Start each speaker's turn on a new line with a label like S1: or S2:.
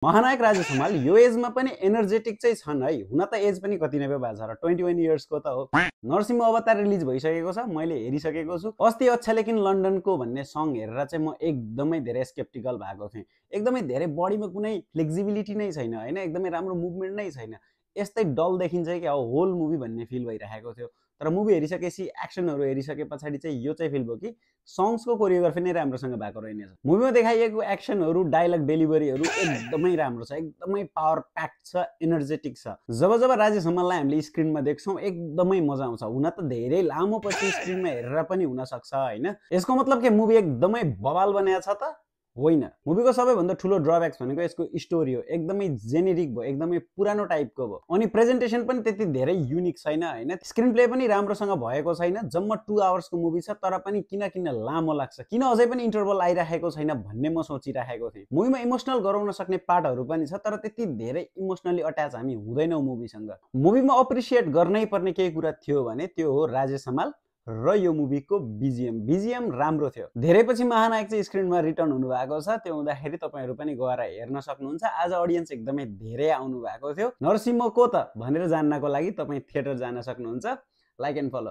S1: महानायक राजेश हमाल यो एजमा पनि एनर्जेटिक चाहिँ छन् है। हुन त एज पनि कति नै भयो भएको छ र 21 इयर्सको त हो। नरसिंह अवतार रिलिज भइसकेको छ, मैले हेरिसकेको छु। अस्ति अच्छा लेकिन लन्डनको भन्ने सङ हेरेर चाहिँ म एकदमै धेरै स्केप्टिकल भएको थिएँ। एकदमै धेरै बडीमा कुनै फ्लेक्सिबिलिटी नै छैन हैन, एकदमै राम्रो मुभमेन्ट नै छैन। यस्तै डल देखिन्छ कि अब होल मुभी भन्ने फिल भइरहेको थियो। तर मुभी हेरिसकेपछि एक्सनहरु हेरिसके पछाडी चाहिँ यो चाहिँ फिल भयो कि सङ्ग्सको कोरियोग्राफी नै राम्रोसँग भएको रहेनछ। मुभीमा देखाइएको एक्सनहरु, डायलग डेलिभरीहरु एकदमै राम्रो छ, एकदमै पावर प्याक्ड छ, एनर्जेटिक छ। जब जब राजेश हमाललाई हामीले स्क्रिनमा देख्छौं एकदमै मजा आउँछ। हुन त धेरै लामो पछि स्क्रिनमा हेरेर पनि हुन सक्छ हैन। यसको मतलब के मुभी एकदमै बवाल बनाएको छ त? होइन। मुभीको सबैभन्दा ठुलो ड्रब्याक्स भनेको यसको स्टोरी हो। एकदमै जेनेरिक भयो, एकदमै पुरानो टाइपको भयो। अनि प्रेजेन्टेसन पनि त्यति धेरै युनिक छैन हैन। स्क्रिन प्ले पनि राम्रोसँग भएको छैन। जम्मा 2 आवर्सको मुभी छ तर पनि किन लामो लाग्छ, किन अझै पनि इन्टरभल आइराखेको छैन भन्ने म सोचिराखेको थिएँ। मुभीमा इमोसनल गराउन सक्ने पार्टहरु पनि छ तर त्यति धेरै इमोसनली अट्याच हामी हुँदैनौं मुभीसँग। मुभीमा अप्रिशिएट गर्नै पर्ने केही कुरा थियो भने त्यो हो राजेश हमाल र यो मुभीको बीजीएम राम्रो थियो। धेरै पछि महानायक चाहिँ स्क्रिनमा रिटर्न हुनु भएको छ। त्यो हुँदाखेरि तपाईहरु पनि गएर हेर्न सक्नुहुन्छ। आज ऑडियन्स एकदमै धेरै आउनु भएको थियो। नरसिंहको त भनेर जान्नको लागि तपाई थिएटर जान सक्नुहुन्छ। Like and follow.